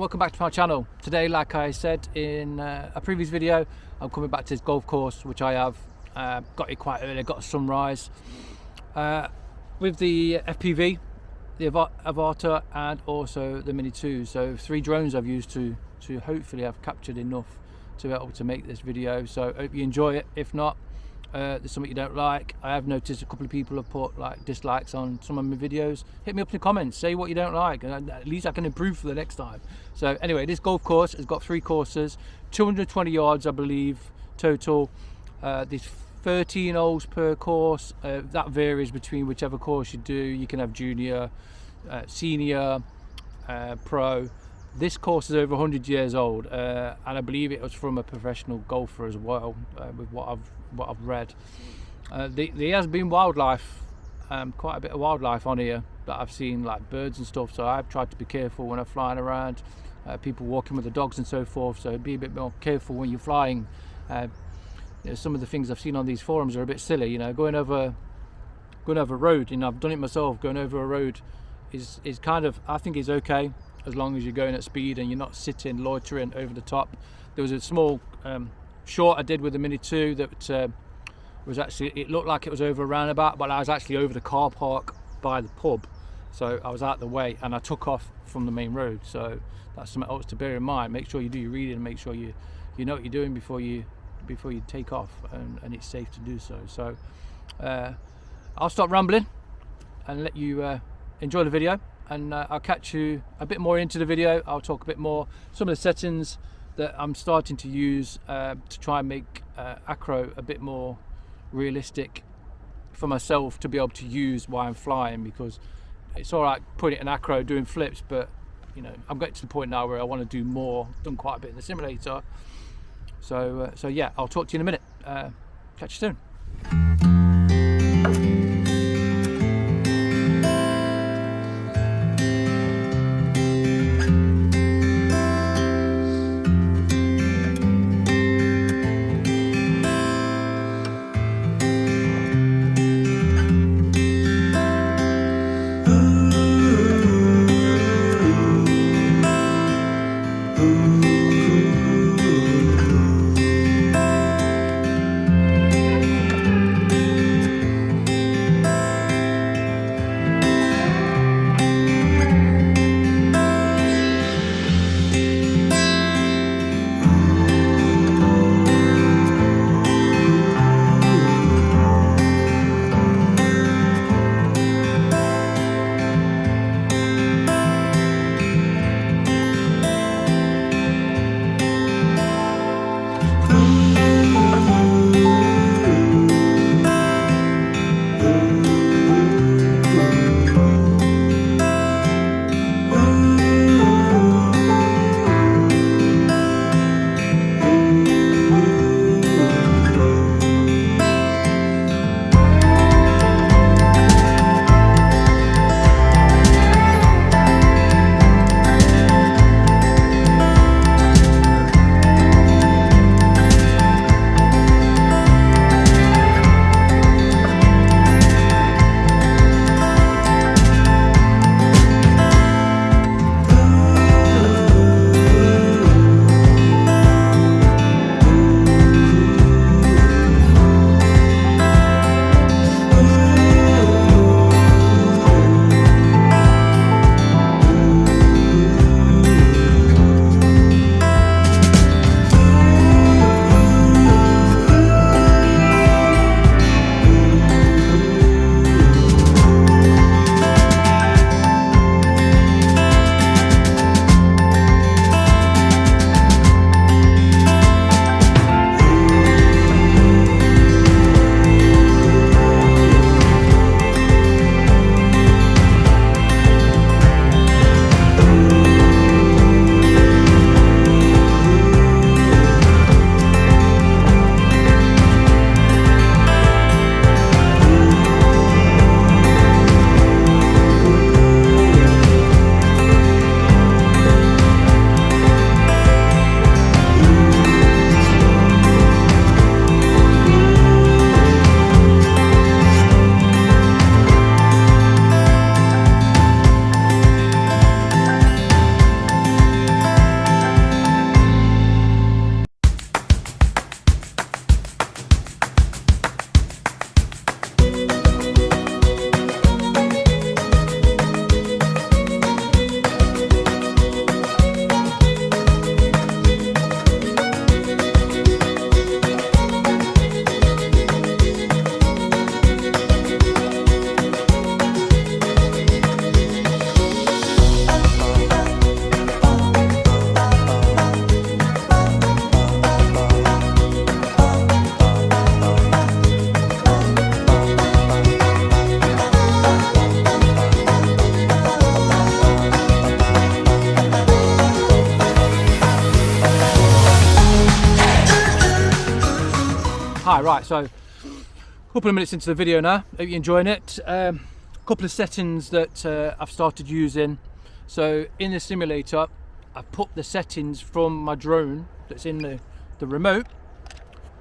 welcome back to my channel. Today, like I said in a previous video, I'm coming back to this golf course, which I have got it quite early, got a sunrise with the FPV, the Avatar, and also the Mini 2. So 3 drones I've used to hopefully have captured enough to be able to make this video. So hope you enjoy it. If not, there's something you don't like. I have noticed a couple of people have put like dislikes on some of my videos. Hit me up in the comments, say what you don't like, and at least I can improve for the next time. So anyway, this golf course has got 3 courses, 220 yards I believe total. There's 13 holes per course. That varies between whichever course you do. You can have junior, senior, pro. This course is over 100 years old, and I believe it was from a professional golfer as well, with what I've read. There has been wildlife, quite a bit of wildlife on here that I've seen, like birds and stuff, so I've tried to be careful when I'm flying around, people walking with the dogs and so forth, so be a bit more careful when you're flying. You know, some of the things I've seen on these forums are a bit silly, you know, going over a road, you know, I've done it myself. Going over a road is kind of, I think is okay, as long as you're going at speed and you're not sitting loitering over the top. There was a small short I did with the Mini 2 that was actually, it looked like it was over a roundabout, but I was actually over the car park by the pub, so I was out the way and I took off from the main road. So that's something else to bear in mind. Make sure you do your reading and make sure you know what you're doing before you take off, and it's safe to do so. So I'll stop rambling and let you enjoy the video, and I'll catch you a bit more into the video. I'll talk a bit more some of the settings that I'm starting to use to try and make acro a bit more realistic for myself to be able to use while I'm flying, because it's all right putting it in acro doing flips, but you know, I'm getting to the point now where I want to do more. Done quite a bit in the simulator, so yeah, I'll talk to you in a minute. Catch you soon. Hi, right, so a couple of minutes into the video now. Hope you're enjoying it. A couple of settings that I've started using. So in the simulator, I've put the settings from my drone that's in the remote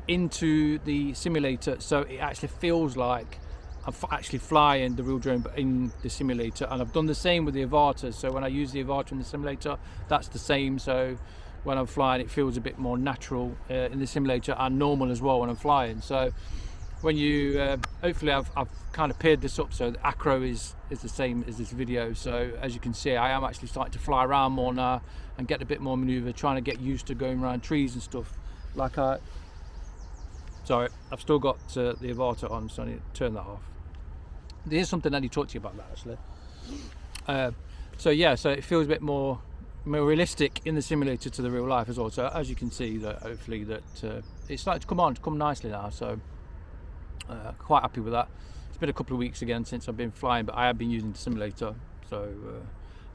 into the simulator, so it actually feels like I'm actually flying the real drone but in the simulator. And I've done the same with the avatar, so when I use the avatar in the simulator, that's the same. So when I'm flying, it feels a bit more natural in the simulator, and normal as well when I'm flying. So when you hopefully I've kind of paired this up so the acro is the same as this video. So as you can see, I am actually starting to fly around more now and get a bit more maneuver, trying to get used to going around trees and stuff. Sorry, I've still got the avatar on, so I need to turn that off. There's something I need to talk to you about that actually. So yeah, so it feels a bit more realistic in the simulator to the real life as well. So as you can see, that hopefully that it's starting to come nicely now. So quite happy with that. It's been a couple of weeks again since I've been flying, but I have been using the simulator. So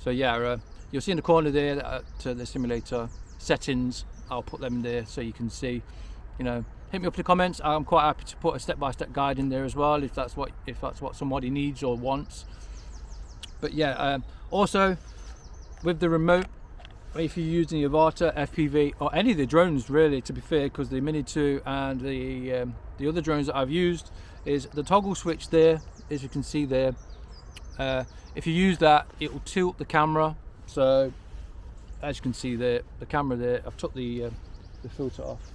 yeah, you'll see in the corner there that the simulator settings. I'll put them there so you can see. You know, hit me up in the comments. I'm quite happy to put a step-by-step guide in there as well if that's what somebody needs or wants. But yeah, also with the remote, if you're using the avatar, FPV, or any of the drones really, to be fair, because the Mini 2 and the other drones that I've used, is the toggle switch there, as you can see there. If you use that, it will tilt the camera. So as you can see there, the camera there, I've took the filter off.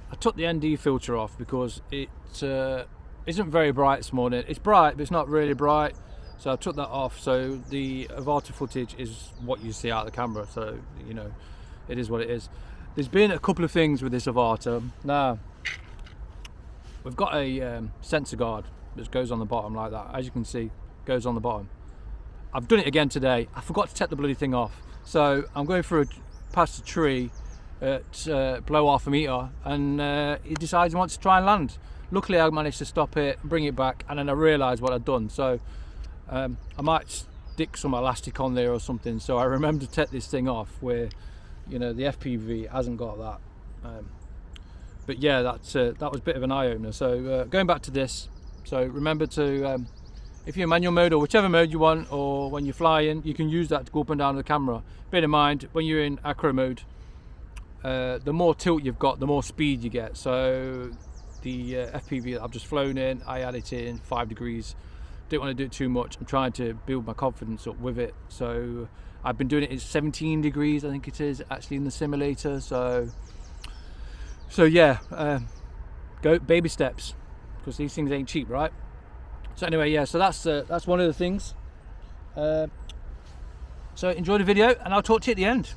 I took the ND filter off because it isn't very bright this morning. It's bright, but it's not really bright. So I took that off. So the avatar footage is what you see out of the camera. So, you know, it is what it is. There's been a couple of things with this avatar. Now, we've got a sensor guard that goes on the bottom like that. As you can see, goes on the bottom. I've done it again today. I forgot to take the bloody thing off. So I'm going past a tree at below half a metre, and he decides he wants to try and land. Luckily I managed to stop it, bring it back, and then I realised what I'd done. So I might stick some elastic on there or something, so I remember to take this thing off, where, you know, the FPV hasn't got that. But yeah, that was a bit of an eye-opener. So going back to this, so remember to if you're in manual mode or whichever mode you want, or when you're flying, you can use that to go up and down the camera. Bear in mind, when you're in acro mode, the more tilt you've got, the more speed you get. So the FPV that I've just flown in, I had it in 5 degrees. Didn't want to do it too much. I'm trying to build my confidence up with it. So I've been doing it at 17 degrees, I think it is, actually, in the simulator. So yeah, go baby steps, because these things ain't cheap, right? So anyway, yeah, so that's one of the things. So enjoy the video, and I'll talk to you at the end.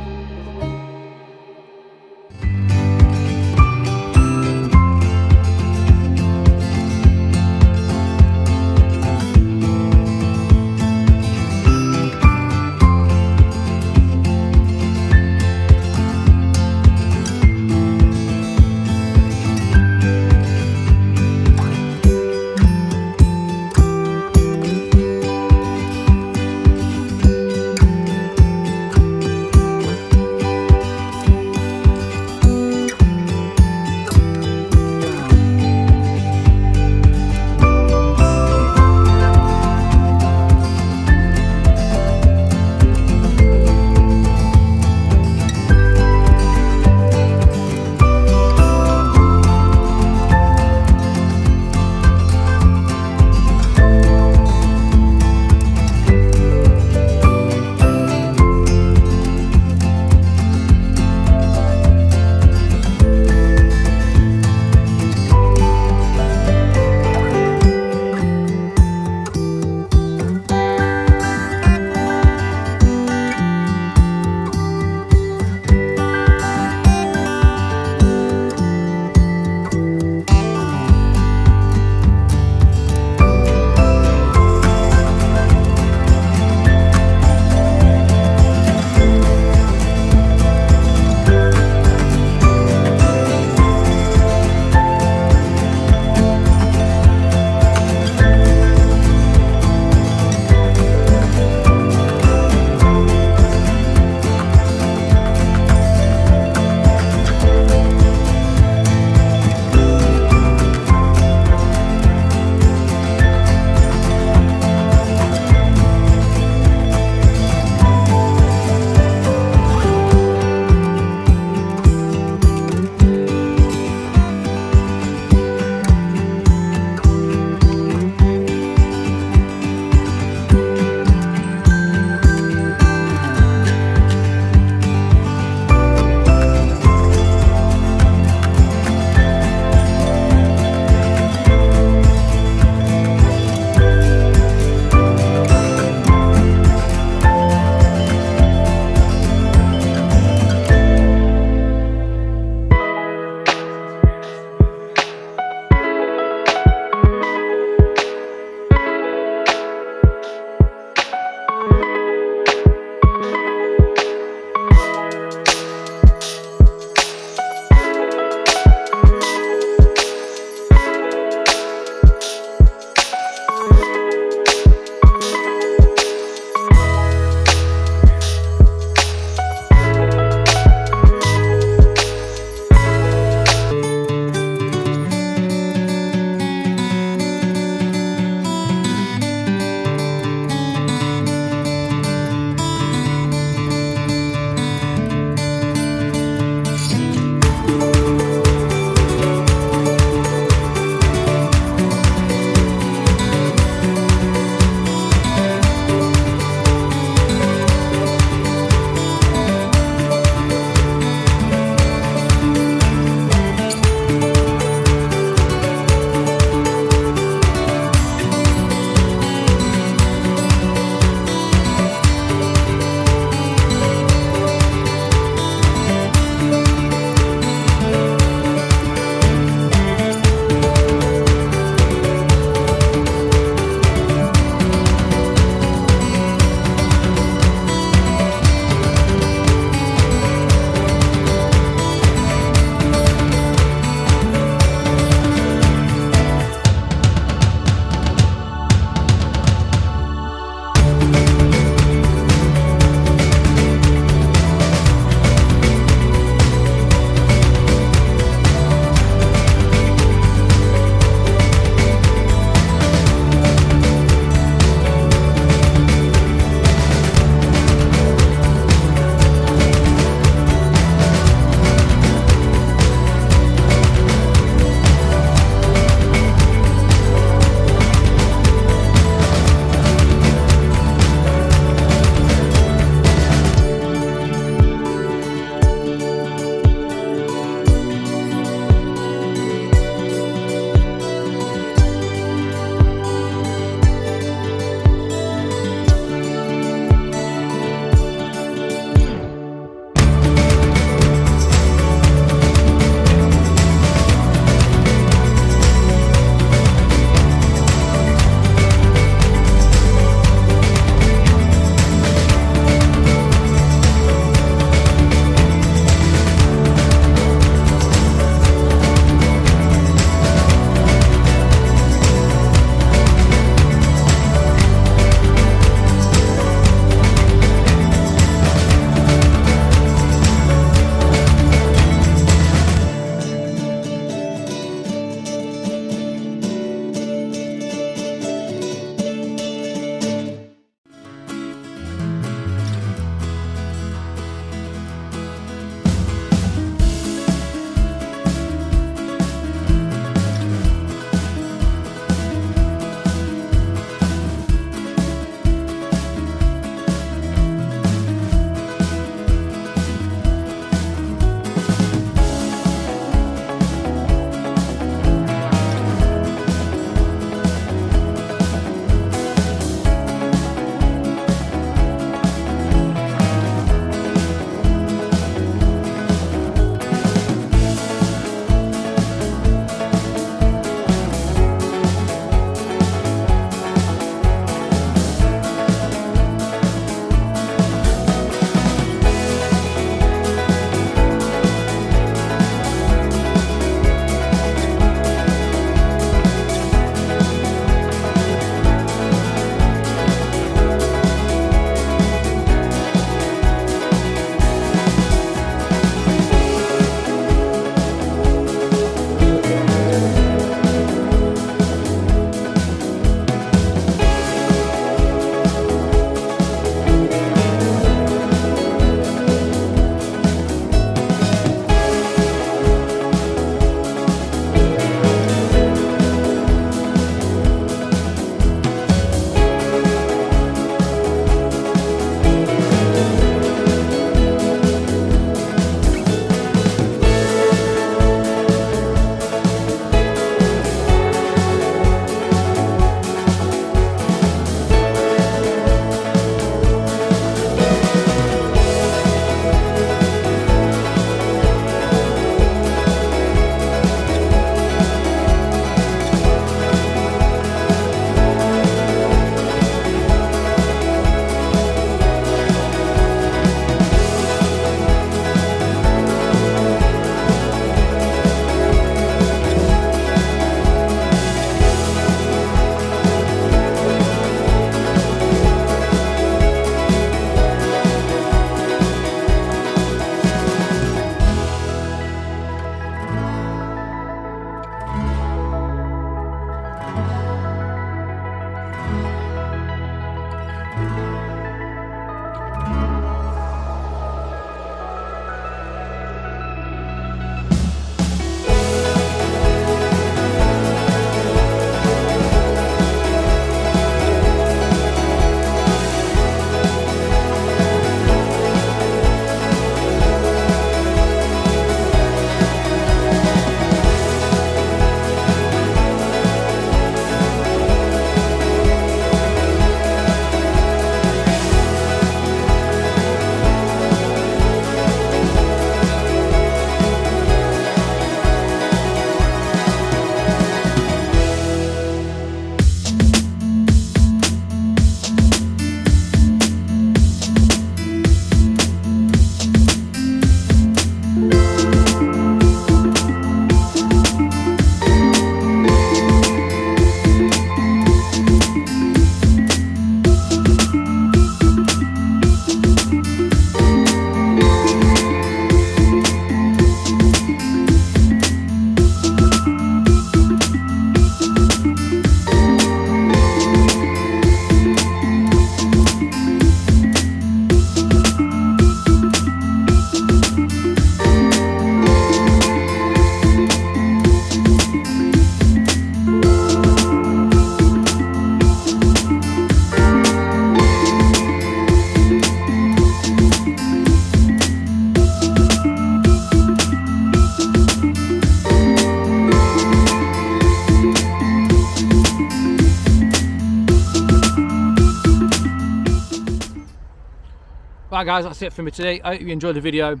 Right guys, that's it for me today. I hope you enjoyed the video.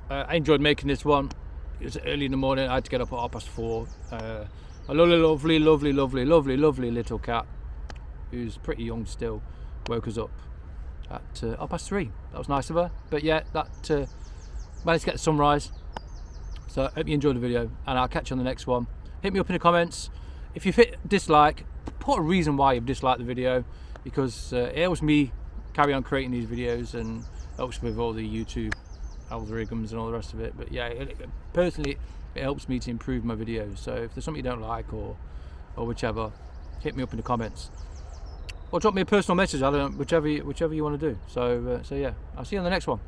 I enjoyed making this one. It was early in the morning. I had to get up at 4:30. A lovely little cat, who's pretty young still, woke us up at 3:30. That was nice of her. But yeah, that managed to get the sunrise. So I hope you enjoyed the video, and I'll catch you on the next one. Hit me up in the comments. If you've hit dislike, put a reason why you've disliked the video, because it helps me carry on creating these videos and helps with all the YouTube algorithms and all the rest of it. But yeah, personally it helps me to improve my videos. So if there's something you don't like or whichever, hit me up in the comments or drop me a personal message. I don't know, whichever you want to do. So yeah, I'll see you on the next one.